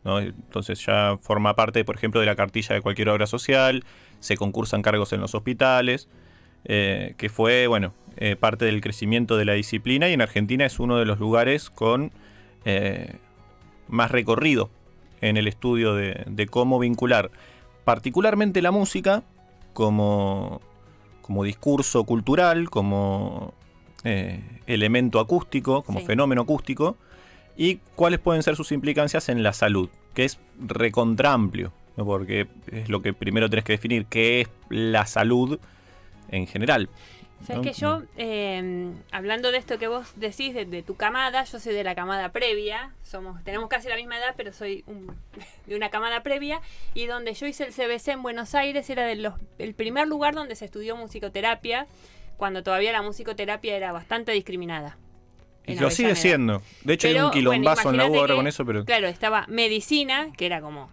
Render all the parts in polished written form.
¿no? Entonces ya forma parte, por ejemplo, de la cartilla de cualquier obra social, se concursan cargos en los hospitales, que fue, bueno, parte del crecimiento de la disciplina, y en Argentina es uno de los lugares con más recorrido en el estudio de cómo vincular particularmente la música como discurso cultural, como elemento acústico, como fenómeno acústico, y cuáles pueden ser sus implicancias en la salud, que es recontraamplio, ¿no? Porque es lo que primero tenés que definir, qué es la salud en general. Sabes ¿no? que yo, hablando de esto que vos decís, de tu camada, yo soy de la camada previa, tenemos casi la misma edad, pero soy de una camada previa, y donde yo hice el CBC en Buenos Aires era el primer lugar donde se estudió musicoterapia, cuando todavía la musicoterapia era bastante discriminada. Y lo sigue siendo. De hecho, hay un quilombazo en la UBA ahora con eso, pero... Claro, estaba medicina, que era como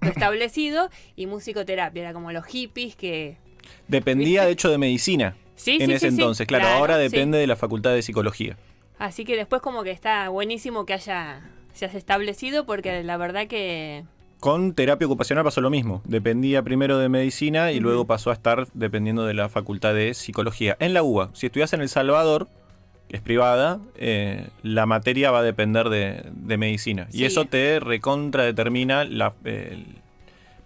lo establecido, y musicoterapia, era como los hippies que... Dependía, ¿viste? de hecho, de medicina en ese entonces. Claro, ahora depende de la Facultad de Psicología. Así que después como que está buenísimo que se haya establecido, porque la verdad que... Con terapia ocupacional pasó lo mismo. Dependía primero de medicina y luego pasó a estar dependiendo de la Facultad de Psicología. En la UBA, si estudias en El Salvador, que es privada, la materia va a depender de medicina. Sí. Y eso te determina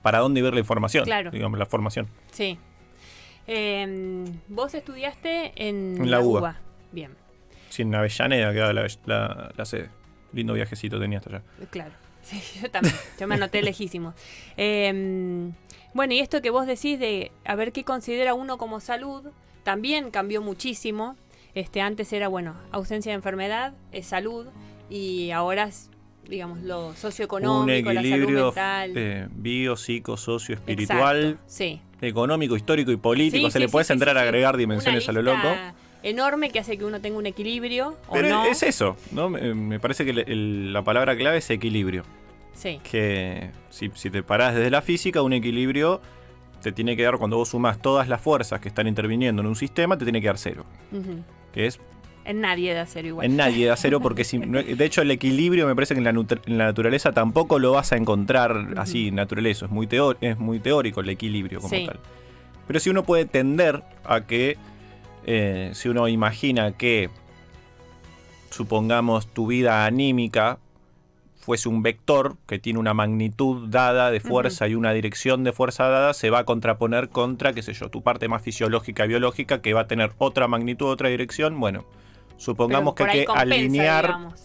para dónde ir la información, claro. Digamos, la formación. Sí. Vos estudiaste en la UBA. Bien. Sí, en Avellaneda quedaba la sede. Lindo viajecito tenía hasta allá. Claro. Sí, yo también. Yo me anoté lejísimo. Bueno, y esto que vos decís de a ver qué considera uno como salud, también cambió muchísimo. Antes era, ausencia de enfermedad, es salud, y ahora es, digamos, lo socioeconómico, la salud mental. Bio, psico, socio, espiritual, exacto, sí. Económico, histórico y político. Se le puede entrar a agregar dimensiones a lo loco. Enorme que hace que uno tenga un equilibrio. Pero o no. Es eso, ¿no? Me parece que la palabra clave es equilibrio. Sí. Que si te parás desde la física, un equilibrio te tiene que dar, cuando vos sumás todas las fuerzas que están interviniendo en un sistema, te tiene que dar cero. Que es... En nadie da cero igual. En nadie da cero, porque de hecho el equilibrio me parece que en la naturaleza tampoco lo vas a encontrar así, naturaleza. Es muy teórico el equilibrio como tal. Pero si uno puede tender a que, si uno imagina que, supongamos, tu vida anímica fuese un vector que tiene una magnitud dada de fuerza y una dirección de fuerza dada, se va a contraponer contra, qué sé yo, tu parte más fisiológica y biológica, que va a tener otra magnitud, otra dirección. Bueno, supongamos que hay que alinear, digamos,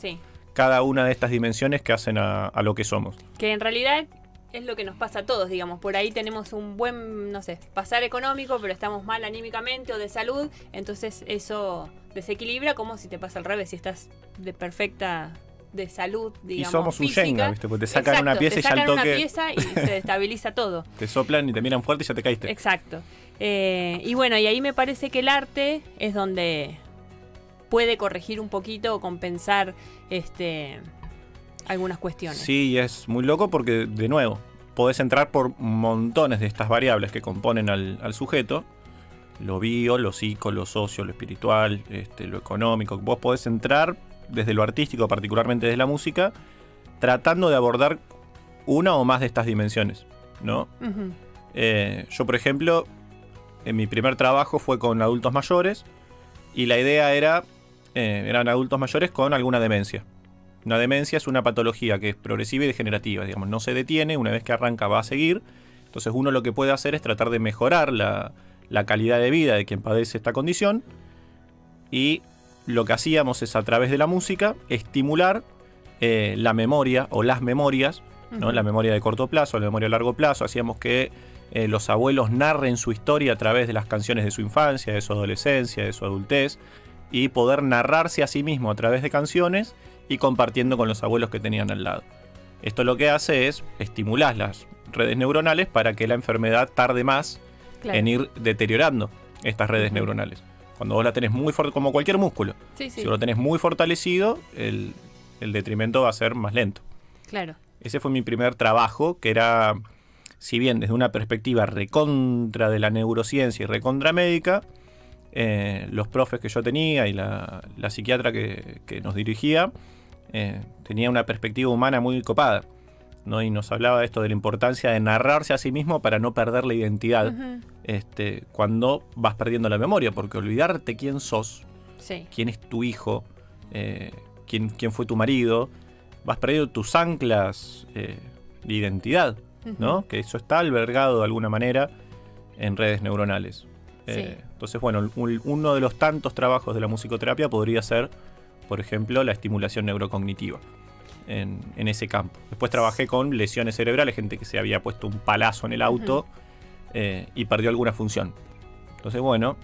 cada una de estas dimensiones que hacen a lo que somos. Que en realidad es lo que nos pasa a todos, digamos. Por ahí tenemos un buen, pasar económico, pero estamos mal anímicamente o de salud, entonces eso desequilibra, como si te pasa al revés, si estás de salud, digamos, y somos física. Un Jenga, ¿viste? Porque te sacan una pieza y ya al toque... una pieza y se destabiliza todo. Te soplan y te miran fuerte y ya te caíste. Exacto. Y bueno, y ahí me parece que el arte es donde puede corregir un poquito o compensar algunas cuestiones. Sí, es muy loco porque, de nuevo, podés entrar por montones de estas variables que componen al sujeto. Lo bio, lo psico, lo socio, lo espiritual, lo económico. Vos podés entrar desde lo artístico, particularmente desde la música, tratando de abordar una o más de estas dimensiones, ¿no? Yo, por ejemplo, en mi primer trabajo fue con adultos mayores, y la idea eran adultos mayores con alguna demencia. Una demencia es una patología que es progresiva y degenerativa, digamos, no se detiene, una vez que arranca va a seguir. Entonces uno lo que puede hacer es tratar de mejorar la calidad de vida de quien padece esta condición, y lo que hacíamos es, a través de la música, estimular la memoria o las memorias, ¿no? La memoria de corto plazo, la memoria a largo plazo. Hacíamos que los abuelos narren su historia a través de las canciones de su infancia, de su adolescencia, de su adultez, y poder narrarse a sí mismo a través de canciones y compartiendo con los abuelos que tenían al lado. Esto lo que hace es estimular las redes neuronales para que la enfermedad tarde más en ir deteriorando estas redes neuronales. Cuando vos la tenés muy fuerte, como cualquier músculo, si vos lo tenés muy fortalecido, el detrimento va a ser más lento. Claro. Ese fue mi primer trabajo, que era, si bien desde una perspectiva recontra de la neurociencia y recontra médica, los profes que yo tenía y la psiquiatra que nos dirigía, tenía una perspectiva humana muy copada. ¿no? Y nos hablaba de esto, de la importancia de narrarse a sí mismo para no perder la identidad cuando vas perdiendo la memoria, porque olvidarte quién sos, quién es tu hijo, quién fue tu marido, vas perdiendo tus anclas de identidad, ¿no? Que eso está albergado de alguna manera en redes neuronales. Entonces, bueno, uno de los tantos trabajos de la musicoterapia podría ser, por ejemplo, la estimulación neurocognitiva en ese campo. Después trabajé con lesiones cerebrales, gente que se había puesto un palazo en el auto y perdió alguna función. Entonces, bueno,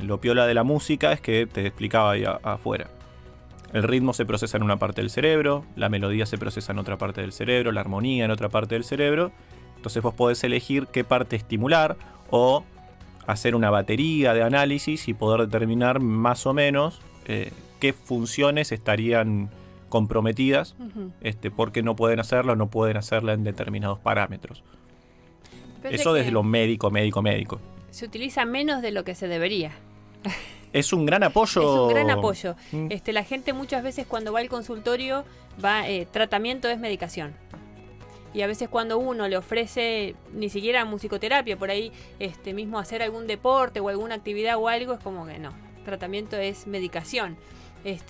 lo piola de la música es que te explicaba ahí afuera. El ritmo se procesa en una parte del cerebro, la melodía se procesa en otra parte del cerebro, la armonía en otra parte del cerebro. Entonces vos podés elegir qué parte estimular o hacer una batería de análisis y poder determinar más o menos qué funciones estarían comprometidas, porque no pueden hacerla en determinados parámetros. Eso desde lo médico. Se utiliza menos de lo que se debería. Es un gran apoyo. Es un gran apoyo. La gente muchas veces cuando va al consultorio, tratamiento es medicación. Y a veces cuando uno le ofrece ni siquiera musicoterapia, por ahí mismo hacer algún deporte o alguna actividad o algo, es como que no, tratamiento es medicación.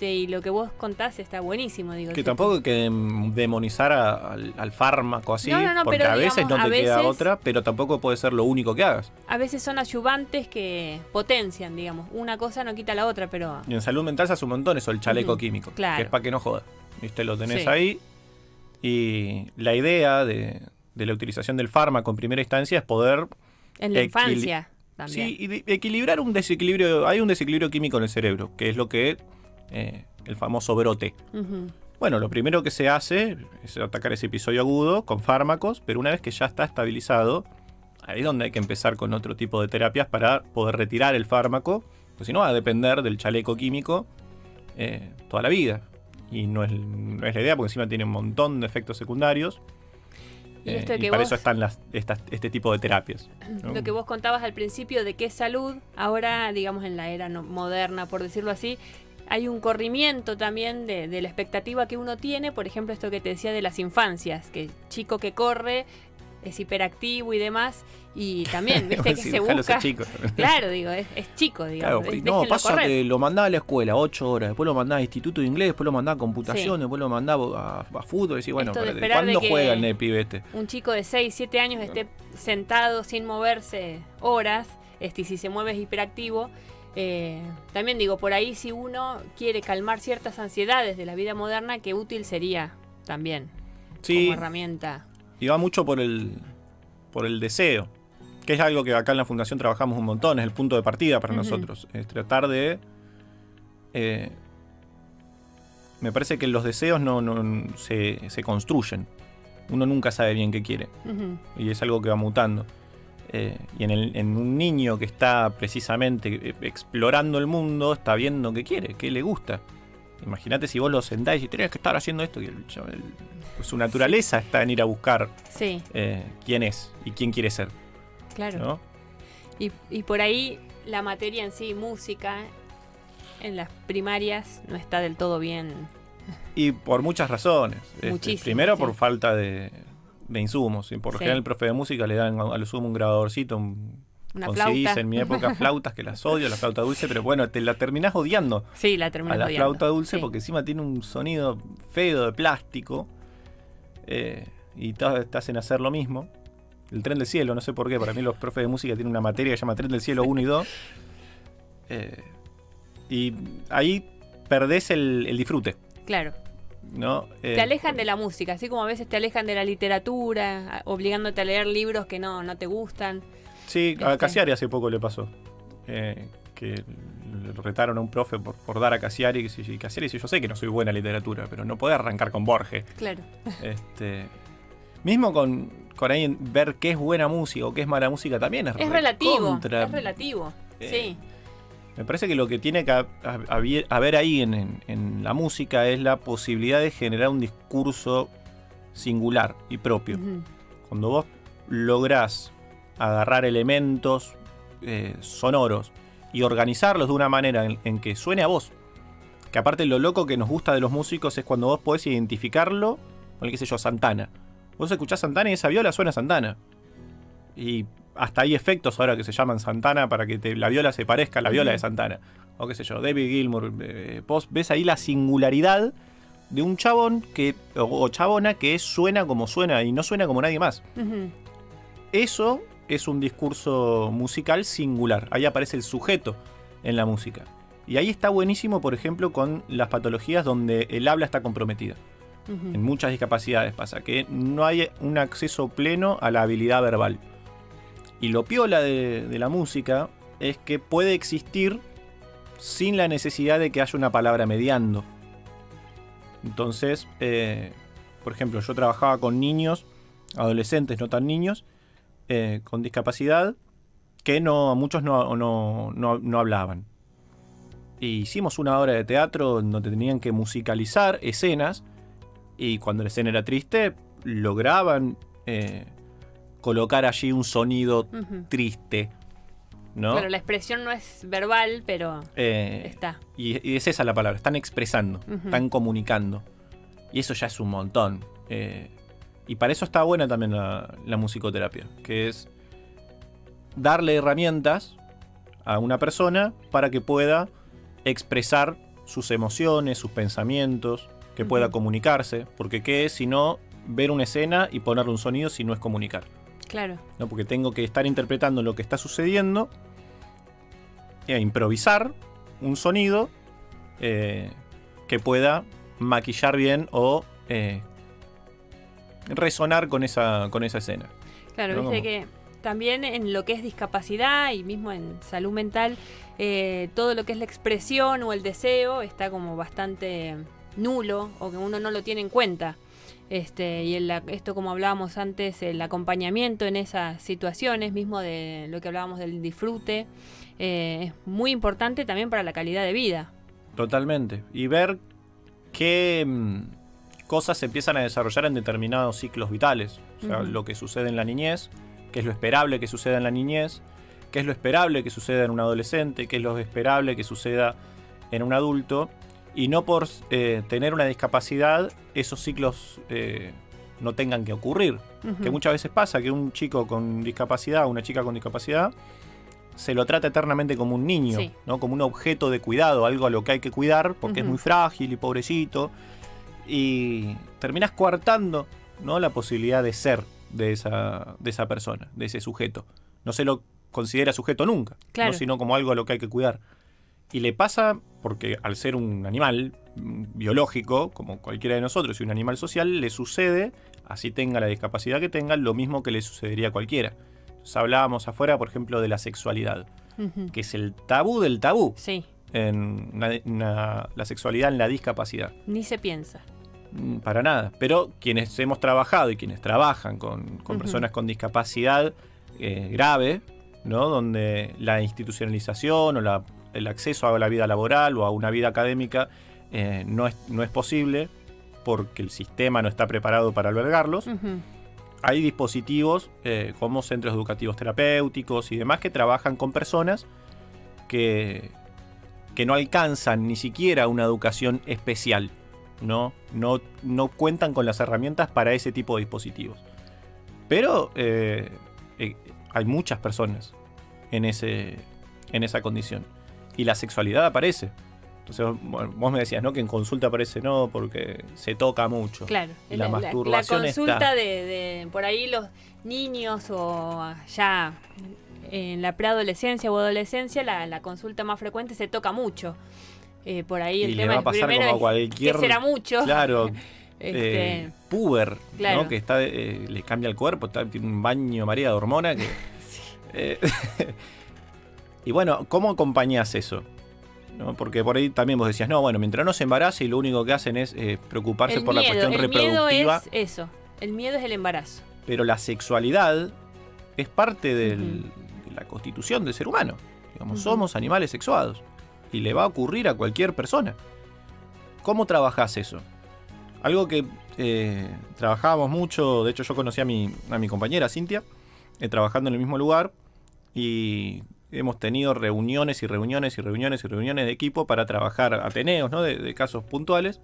Y lo que vos contás está buenísimo, digo. Que tampoco hay que demonizar al fármaco así, no, porque pero, a veces digamos, no te queda otra, pero tampoco puede ser lo único que hagas. A veces son ayudantes que potencian, digamos. Una cosa no quita la otra, pero... Y en salud mental se hace un montón eso, el chaleco químico, claro, que es para que no joda. ¿Viste? Lo tenés ahí. Y la idea de la utilización del fármaco en primera instancia es poder... En la infancia también. Sí, y equilibrar un desequilibrio. Hay un desequilibrio químico en el cerebro, que es lo que... el famoso brote. Bueno, lo primero que se hace es atacar ese episodio agudo con fármacos, pero una vez que ya está estabilizado, ahí es donde hay que empezar con otro tipo de terapias para poder retirar el fármaco, porque si no va a depender del chaleco químico toda la vida. Y no es la idea, porque encima tiene un montón de efectos secundarios. Y para eso están este tipo de terapias, ¿no? Lo que vos contabas al principio de qué es salud, ahora, digamos, en la era moderna, por decirlo así, hay un corrimiento también de la expectativa que uno tiene, por ejemplo, esto que te decía de las infancias, que el chico que corre es hiperactivo y demás, y también, viste, que se busca... Chico. Claro, digo, es chico, digamos. Claro, no, pasa correr. Que lo mandaba a la escuela 8 horas, después lo mandaba a instituto de inglés, después lo mandaba a computación, después lo mandaba a fútbol, y decía, bueno, ¿cuándo juega el pibe este? Un chico de 6, 7 años esté sentado sin moverse horas, y si se mueve es hiperactivo. También digo, por ahí si uno quiere calmar ciertas ansiedades de la vida moderna, qué útil sería también como herramienta. Y va mucho por el deseo, que es algo que acá en la Fundación trabajamos un montón, es el punto de partida para nosotros. Es tratar de... me parece que los deseos no se construyen. Uno nunca sabe bien qué quiere. Y es algo que va mutando. Y en un niño que está precisamente explorando el mundo, está viendo qué quiere, qué le gusta. Imagínate si vos lo sentás y tenés que estar haciendo esto, y su naturaleza está en ir a buscar quién es y quién quiere ser. Claro. ¿No? Y por ahí la materia en sí, música, en las primarias no está del todo bien. Y por muchas razones. Primero por falta de insumos. Y por lo general el profe de música le dan a lo sumo un grabadorcito, una con flauta. CDs, en mi época flautas, que las odio, la flauta dulce, pero bueno, te la terminás odiando. Sí, la terminás odiando. A la flauta dulce, porque encima tiene un sonido feo de plástico, y te hacen hacer lo mismo. El Tren del Cielo, no sé por qué, para mí los profes de música tienen una materia que se llama Tren del Cielo 1 y 2. Y ahí perdés el disfrute. Claro. ¿No? Te alejan de la música, así como a veces te alejan de la literatura, obligándote a leer libros que no te gustan. Sí, a Cassiari hace poco le pasó. Que le retaron a un profe por dar a Cassiari. Y Cassiari dice, yo sé que no soy buena en literatura, pero no podés arrancar con Borges. Claro. Mismo con ahí ver qué es buena música o qué es mala música también es relativo. Es relativo, sí. Me parece que lo que tiene que haber ahí en la música es la posibilidad de generar un discurso singular y propio. Cuando vos lográs agarrar elementos sonoros y organizarlos de una manera en que suene a vos, que aparte lo loco que nos gusta de los músicos es cuando vos podés identificarlo con, qué sé yo, Santana. Vos escuchás Santana y esa viola suena Santana. Y hasta hay efectos ahora que se llaman Santana para que la viola se parezca a la viola de Santana. O qué sé yo, David Gilmour. Vos ves ahí la singularidad de un chabón o chabona que suena como suena y no suena como nadie más. Eso es un discurso musical singular. Ahí aparece el sujeto en la música. Y ahí está buenísimo, por ejemplo, con las patologías donde el habla está comprometida. En muchas discapacidades pasa que no hay un acceso pleno a la habilidad verbal. Y lo piola de la música es que puede existir sin la necesidad de que haya una palabra mediando. Entonces, por ejemplo, yo trabajaba con niños, adolescentes, no tan niños, con discapacidad, que muchos no hablaban. Y hicimos una obra de teatro donde tenían que musicalizar escenas, y cuando la escena era triste, lograban colocar allí un sonido triste, ¿no? Claro, la expresión no es verbal, pero está. Y es esa la palabra, están expresando, están comunicando. Y eso ya es un montón. Y para eso está buena también la musicoterapia, que es darle herramientas a una persona para que pueda expresar sus emociones, sus pensamientos, que pueda comunicarse, porque ¿qué es sino ver una escena y ponerle un sonido si no es comunicar? Claro. ¿No? Porque tengo que estar interpretando lo que está sucediendo e improvisar un sonido que pueda maquillar bien o resonar con esa escena. Claro, ¿no? viste que también en lo que es discapacidad y mismo en salud mental, todo lo que es la expresión o el deseo está como bastante nulo o que uno no lo tiene en cuenta. Y esto, como hablábamos antes, el acompañamiento en esas situaciones, mismo de lo que hablábamos del disfrute, es muy importante también para la calidad de vida. Totalmente. Y ver qué cosas se empiezan a desarrollar en determinados ciclos vitales. O sea, lo que sucede en la niñez, qué es lo esperable que suceda en la niñez, qué es lo esperable que suceda en un adolescente, qué es lo esperable que suceda en un adulto. Y no por tener una discapacidad, esos ciclos no tengan que ocurrir. Que muchas veces pasa que un chico con discapacidad, una chica con discapacidad, se lo trata eternamente como un niño, sí, ¿no? Como un objeto de cuidado, algo a lo que hay que cuidar porque es muy frágil y pobrecito. Y terminás coartando, ¿no? La posibilidad de ser de esa persona, de ese sujeto. No se lo considera sujeto nunca, claro, ¿no? Sino como algo a lo que hay que cuidar. Y le pasa porque al ser un animal biológico, como cualquiera de nosotros, y un animal social, le sucede, así tenga la discapacidad que tenga, lo mismo que le sucedería a cualquiera. Entonces hablábamos afuera, por ejemplo, de la sexualidad, que es el tabú del tabú. Sí. En la sexualidad en la discapacidad. Ni se piensa. Para nada. Pero quienes hemos trabajado y quienes trabajan con personas con discapacidad grave, ¿no? Donde la institucionalización o el acceso a la vida laboral o a una vida académica no es posible porque el sistema no está preparado para albergarlos. Hay dispositivos como centros educativos terapéuticos y demás que trabajan con personas que no alcanzan ni siquiera una educación especial, ¿no? No cuentan con las herramientas para ese tipo de dispositivos. Pero hay muchas personas en esa condición. Y la sexualidad aparece. Entonces vos me decías, ¿no? Que en consulta aparece no, porque se toca mucho. Claro. Y la masturbación la consulta está. de por ahí los niños o ya en la preadolescencia o adolescencia, la consulta más frecuente se toca mucho. Por ahí el y tema le va a pasar primero como a cualquier. ¿qué será mucho? Claro. Puber, claro, ¿no? Que está le cambia el cuerpo, tiene un baño María de hormona que. Sí. Y bueno, ¿cómo acompañás eso? ¿No? Porque por ahí también vos decías, no, bueno, mientras no se embarace y lo único que hacen es preocuparse por la cuestión reproductiva. El miedo es eso, el miedo es el embarazo. Pero la sexualidad es parte de la constitución del ser humano. Digamos, somos animales sexuados y le va a ocurrir a cualquier persona. ¿Cómo trabajás eso? Algo que trabajábamos mucho, de hecho yo conocí a mi compañera Cintia, trabajando en el mismo lugar, y hemos tenido reuniones y reuniones y reuniones y reuniones de equipo para trabajar ateneos, ¿no? de casos puntuales,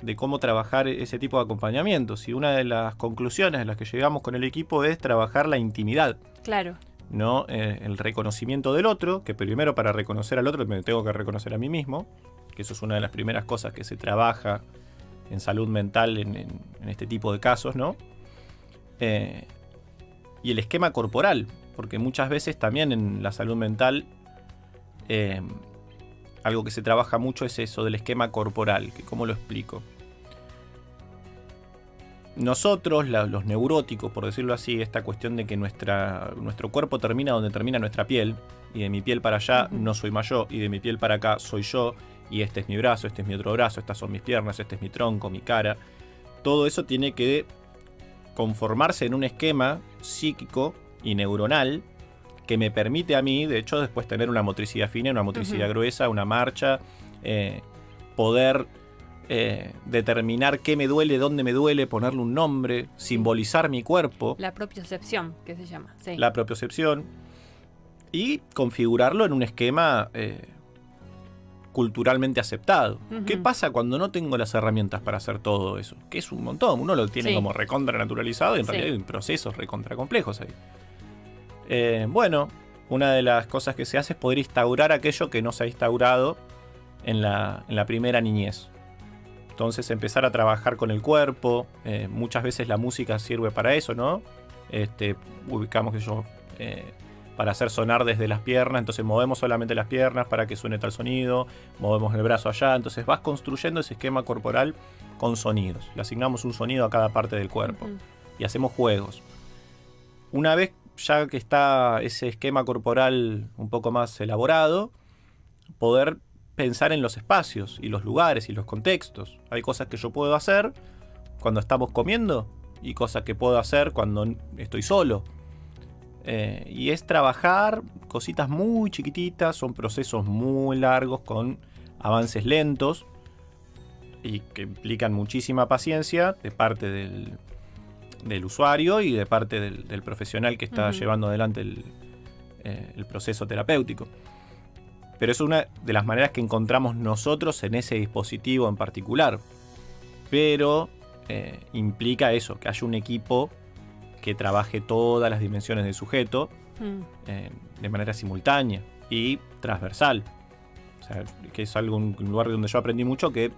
de cómo trabajar ese tipo de acompañamientos. Y una de las conclusiones a las que llegamos con el equipo es trabajar la intimidad. Claro. ¿No? El reconocimiento del otro, que primero para reconocer al otro me tengo que reconocer a mí mismo, que eso es una de las primeras cosas que se trabaja en salud mental en este tipo de casos, ¿no? Y el esquema corporal, porque muchas veces también en la salud mental algo que se trabaja mucho es eso del esquema corporal, que ¿cómo lo explico? Nosotros, los neuróticos, por decirlo así, esta cuestión de que nuestro cuerpo termina donde termina nuestra piel, y de mi piel para allá no soy más yo, y de mi piel para acá soy yo, y este es mi brazo, este es mi otro brazo, estas son mis piernas, este es mi tronco, mi cara. Todo eso tiene que conformarse en un esquema psíquico y neuronal que me permite a mí, de hecho, después tener una motricidad fina, una motricidad gruesa, una marcha, poder determinar qué me duele, dónde me duele, ponerle un nombre, simbolizar mi cuerpo. La propiocepción, que se llama. Sí. La propiocepción. Y configurarlo en un esquema culturalmente aceptado. ¿Qué pasa cuando no tengo las herramientas para hacer todo eso? Que es un montón. Uno lo tiene como recontra naturalizado y en realidad hay procesos recontra complejos ahí. Bueno, una de las cosas que se hace es poder instaurar aquello que no se ha instaurado en la primera niñez. Entonces empezar a trabajar con el cuerpo. Muchas veces la música sirve para eso, ¿no? Ubicamos que para hacer sonar desde las piernas, entonces movemos solamente las piernas para que suene tal sonido, movemos el brazo allá, entonces vas construyendo ese esquema corporal con sonidos. Le asignamos un sonido a cada parte del cuerpo y hacemos juegos. Una vez ya que está ese esquema corporal un poco más elaborado, poder pensar en los espacios y los lugares y los contextos. Hay cosas que yo puedo hacer cuando estamos comiendo y cosas que puedo hacer cuando estoy solo. Y es trabajar cositas muy chiquititas, son procesos muy largos con avances lentos y que implican muchísima paciencia de parte del usuario y de parte del profesional que está llevando adelante el proceso terapéutico. Pero es una de las maneras que encontramos nosotros en ese dispositivo en particular. Pero implica eso, que haya un equipo que trabaje todas las dimensiones del sujeto de manera simultánea y transversal. O sea, que es un lugar donde yo aprendí mucho, que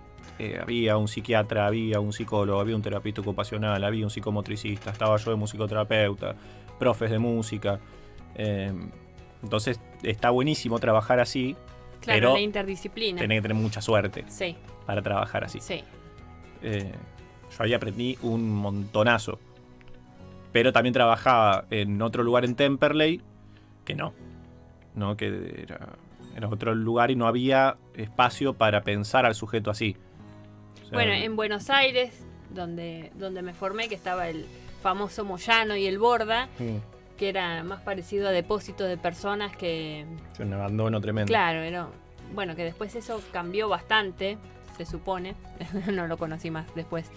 había un psiquiatra, había un psicólogo, había un terapeuta ocupacional, había un psicomotricista, estaba yo de musicoterapeuta, profes de música. Entonces está buenísimo trabajar así. Claro, pero la interdisciplina. Tenés que tener mucha suerte para trabajar así. Sí. Yo ahí aprendí un montonazo. Pero también trabajaba en otro lugar en Temperley que no, que era otro lugar y no había espacio para pensar al sujeto así. O sea, bueno, en Buenos Aires, donde me formé, que estaba el famoso Moyano y el Borda, que era más parecido a depósito de personas que... un abandono tremendo. Claro, bueno, que después eso cambió bastante, se supone. No lo conocí más después,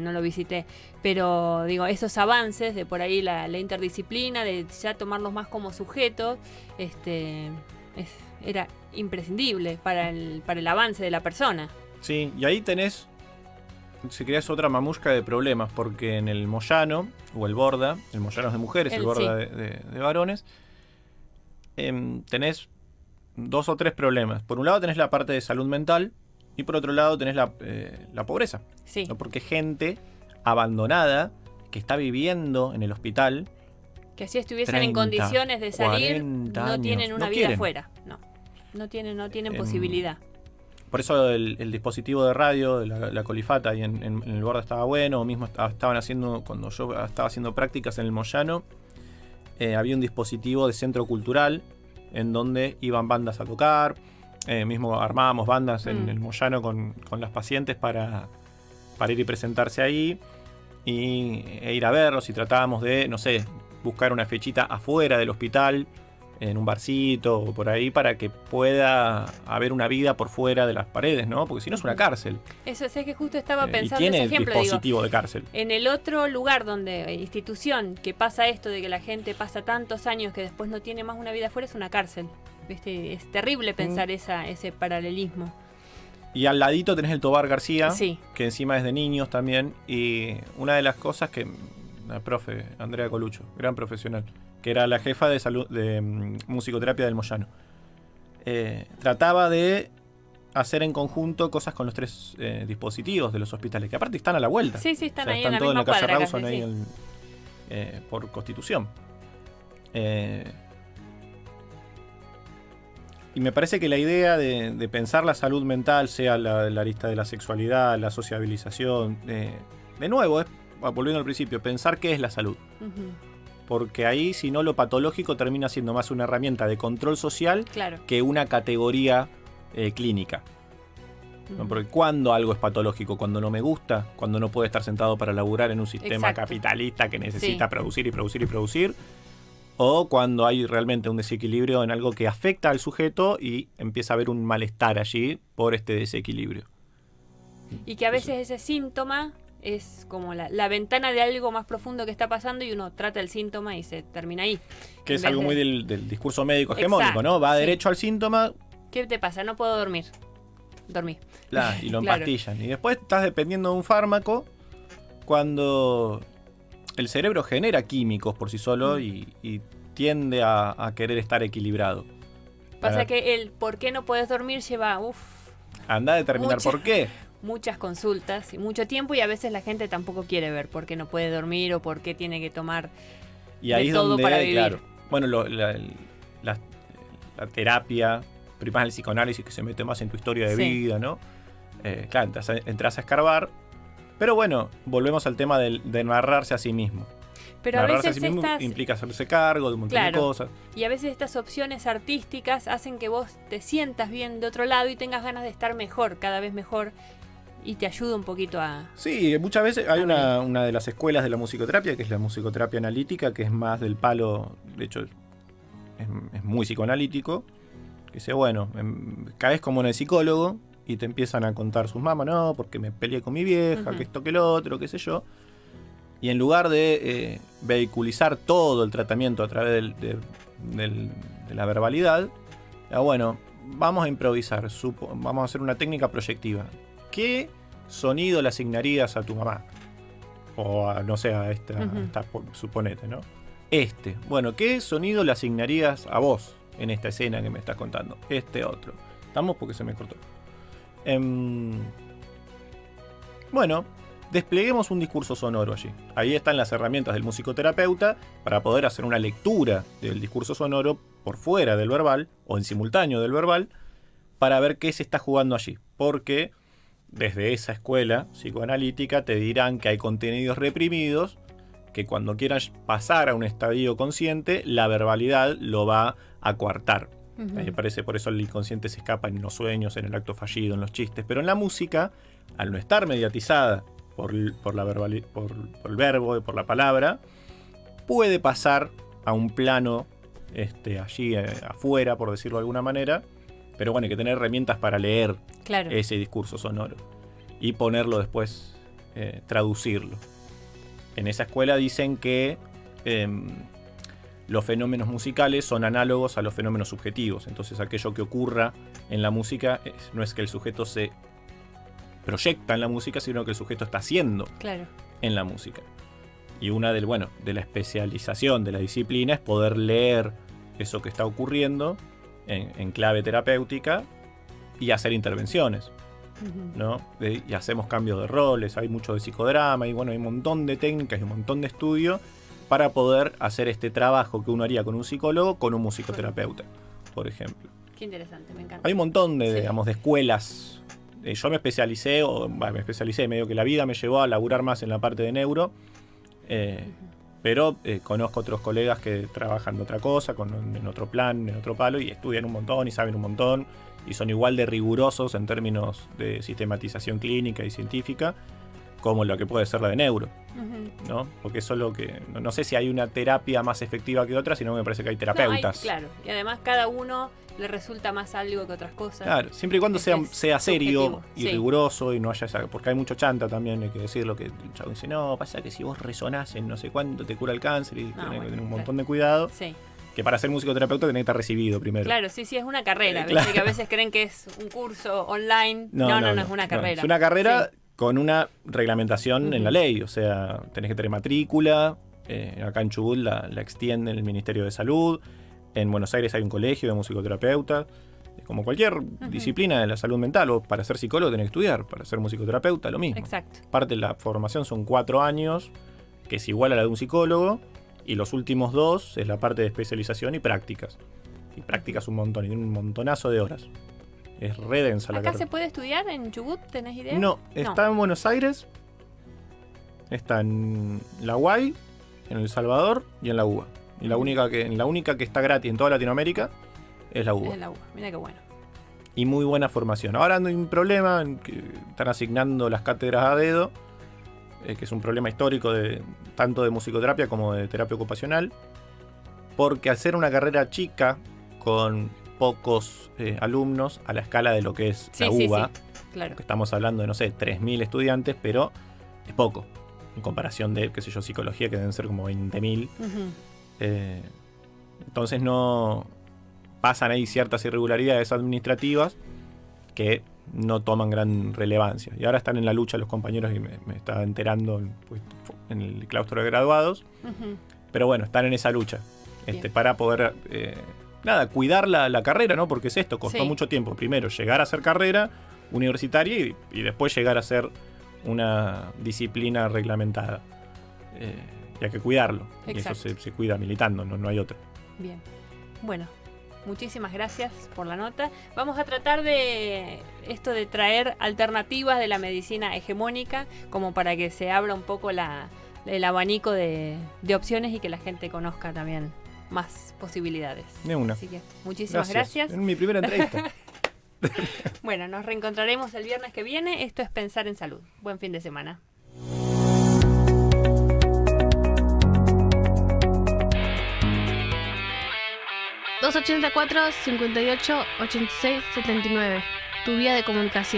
no lo visité. Pero digo, esos avances de por ahí la interdisciplina, de ya tomarlos más como sujetos, era imprescindible para el avance de la persona. Sí, y ahí tenés, si querés, otra mamusca de problemas, porque en el Moyano, o el Borda, el Moyano es de mujeres, el Borda de varones, tenés 2 o 3 problemas. Por un lado tenés la parte de salud mental, y por otro lado tenés la pobreza. Sí. ¿No? Porque gente abandonada que está viviendo en el hospital, que si estuviesen 30, en condiciones de salir, no tienen una vida quieren. afuera. No tienen posibilidad. Por eso el dispositivo de radio, la colifata, ahí en el Borda estaba bueno. O mismo estaban haciendo, cuando yo estaba haciendo prácticas en el Moyano, había un dispositivo de centro cultural en donde iban bandas a tocar. Mismo armábamos bandas en el Moyano con las pacientes para ir y presentarse ahí e ir a verlos, y tratábamos de, no sé, buscar una fechita afuera del hospital, en un barcito o por ahí, para que pueda haber una vida por fuera de las paredes, ¿no? Porque si no es una cárcel. Eso es que justo estaba pensando y tiene ese ejemplo, dispositivo de cárcel. En el otro lugar donde institución que pasa esto de que la gente pasa tantos años que después no tiene más una vida afuera, es una cárcel. ¿Viste? Es terrible pensar ese paralelismo. Y al ladito tenés el Tobar García, Sí. que encima es de niños también. Y una de las cosas que la profe Andrea Colucho, gran profesional, que era la jefa de salud de musicoterapia del Moyano, trataba de hacer en conjunto cosas con los 3 dispositivos de los hospitales, que aparte están a la vuelta. Sí, están O sea, ahí están en la todos misma en la calle cuadra Rawson, casi, ahí sí. por Constitución. Y me parece que la idea de pensar la salud mental, sea la arista de la sexualidad, la sociabilización, de nuevo, volviendo al principio, pensar qué es la salud. Ujú. Porque ahí, si no, lo patológico termina siendo más una herramienta de control social Claro. que una categoría clínica. ¿No? Ujú. Porque cuando algo es patológico, cuando no me gusta, cuando no puedo estar sentado para laburar en un sistema Exacto. capitalista que necesita Sí. producir y producir y producir, o cuando hay realmente un desequilibrio en algo que afecta al sujeto y empieza a haber un malestar allí por este desequilibrio. Y que a veces ese síntoma es como la ventana de algo más profundo que está pasando y uno trata el síntoma y se termina ahí. Que En es vez algo de- muy del discurso médico hegemónico, Exacto, ¿no? Va sí. derecho al síntoma ¿Qué te pasa? No puedo dormir. Dormí. y lo Claro. empastillan. Y después estás dependiendo de un fármaco cuando el cerebro genera químicos por sí solo y tiende a querer estar equilibrado. Pasa Para- que el por qué no puedes dormir lleva Anda a determinar mucha- por qué. muchas consultas y mucho tiempo y a veces la gente tampoco quiere ver por qué no puede dormir o por qué tiene que tomar. Y ahí de es todo donde, para vivir. claro, bueno, la terapia, pero más el psicoanálisis que se mete más en tu historia de Sí. vida, ¿no? Claro, entras a escarbar, pero bueno, volvemos al tema de narrarse a sí mismo. Pero a Narrarse veces a sí mismo estas implica hacerse cargo de un montón de Claro. cosas. y a veces estas opciones artísticas hacen que vos te sientas bien de otro lado y tengas ganas de estar mejor, cada vez mejor y te ayuda un poquito a Sí, muchas veces hay También. una de las escuelas de la musicoterapia, que es la musicoterapia analítica, que es más del palo, de hecho es muy psicoanalítico, que dice, bueno, caes como en el psicólogo y te empiezan a contar sus mamás, no, porque me peleé con mi vieja, Ujú. que esto que lo otro, qué sé yo. Y en lugar de vehiculizar todo el tratamiento a través de la verbalidad, bueno, vamos a improvisar, vamos a hacer una técnica proyectiva. ¿Qué sonido le asignarías a tu mamá? O a, no sé, a esta, Ujú. suponete, ¿no? Bueno, ¿qué sonido le asignarías a vos en esta escena que me estás contando? Otro. ¿Estamos? Porque se me cortó. Bueno, despleguemos un discurso sonoro allí. Ahí están las herramientas del musicoterapeuta para poder hacer una lectura del discurso sonoro por fuera del verbal o en simultáneo del verbal para ver qué se está jugando allí. Porque desde esa escuela psicoanalítica te dirán que hay contenidos reprimidos que cuando quieran pasar a un estadio consciente, la verbalidad lo va a coartar. Ujú. Me parece por eso el inconsciente se escapa en los sueños, en el acto fallido, en los chistes. Pero en la música, al no estar mediatizada por el verbo y por la palabra, puede pasar a un plano allí afuera, por decirlo de alguna manera. Pero bueno, hay que tener herramientas para leer Claro. ese discurso sonoro y ponerlo después, traducirlo. En esa escuela dicen que los fenómenos musicales son análogos a los fenómenos subjetivos. Entonces aquello que ocurra en la música no es que el sujeto se proyecta en la música, sino que el sujeto está haciendo Claro. en la música. Y una de la especialización de la disciplina es poder leer eso que está ocurriendo en clave terapéutica y hacer intervenciones, Ujú. ¿no? Y hacemos cambios de roles, hay mucho de psicodrama y bueno, hay un montón de técnicas y un montón de estudio para poder hacer este trabajo que uno haría con un psicólogo con un musicoterapeuta, por ejemplo. Qué interesante, me encanta. Hay un montón de, Sí. digamos, de escuelas. Yo me especialicé, medio que la vida me llevó a laburar más en la parte de neuro, pero conozco otros colegas que trabajan de otra cosa, en otro plan, en otro palo, y estudian un montón y saben un montón, y son igual de rigurosos en términos de sistematización clínica y científica, como lo que puede ser la de neuro, Ujú. ¿no? Porque eso es lo que... No sé si hay una terapia más efectiva que otra, sino que me parece que hay No, terapeutas. claro. Y además cada uno le resulta más algo que otras cosas. Claro, siempre y cuando Es que sea es serio subjetivo, y sí. riguroso y no haya esa... Porque hay mucho chanta también, hay que decirlo, que el chavo dice, no, pasa que si vos resonás en no sé cuánto te cura el cáncer y tenés que bueno, tener un claro. montón de cuidado. Sí. Que para ser musicoterapeuta tenés que estar recibido primero. Claro, sí, es una carrera. Claro. ¿Viste? Que a veces creen que es un curso online. No, es una carrera. Es una carrera Sí. con una reglamentación en la ley. O sea, tenés que tener matrícula. Acá en Chubut la extiende el Ministerio de Salud. En Buenos Aires hay un colegio de musicoterapeutas. Como cualquier disciplina de la salud mental. O para ser psicólogo tenés que estudiar. Para ser musicoterapeuta lo mismo. Exacto. Parte de la formación son 4 años, que es igual a la de un psicólogo. Y los últimos 2 es la parte de especialización y prácticas. Y prácticas un montón, y tiene un montonazo de horas. Es re densa la ¿Acá carrera. se puede estudiar en Chubut? ¿Tenés idea? No, está en Buenos Aires, está en la UAI, en El Salvador y en la UBA. Y la única que está gratis en toda Latinoamérica es la UBA. Es la UBA. Mira qué bueno. Y muy buena formación. Ahora no hay un problema en que están asignando las cátedras a dedo, que es un problema histórico tanto de musicoterapia como de terapia ocupacional, porque al ser una carrera chica con pocos alumnos a la escala de lo que es la UBA, claro. que estamos hablando de, no sé, 3.000 estudiantes, pero es poco en comparación de, qué sé yo, psicología, que deben ser como 20.000. Entonces no pasan ahí ciertas irregularidades administrativas que no toman gran relevancia. Y ahora están en la lucha los compañeros, y me estaba enterando en el claustro de graduados. Pero bueno, están en esa lucha para poder cuidar la carrera, ¿no? Porque es esto, costó mucho tiempo. Primero llegar a hacer carrera universitaria y después llegar a ser una disciplina reglamentada. Y hay que cuidarlo. Exacto. Y eso se cuida militando, no hay otra. Bien. Bueno, muchísimas gracias por la nota. Vamos a tratar de traer alternativas de la medicina hegemónica, como para que se abra un poco el abanico de opciones y que la gente conozca también más posibilidades. De una. Así que muchísimas gracias. En mi primera entrevista. Bueno, nos reencontraremos el viernes que viene. Esto es Pensar en Salud. Buen fin de semana. ...284-58-86-79... ...tu vía de comunicación.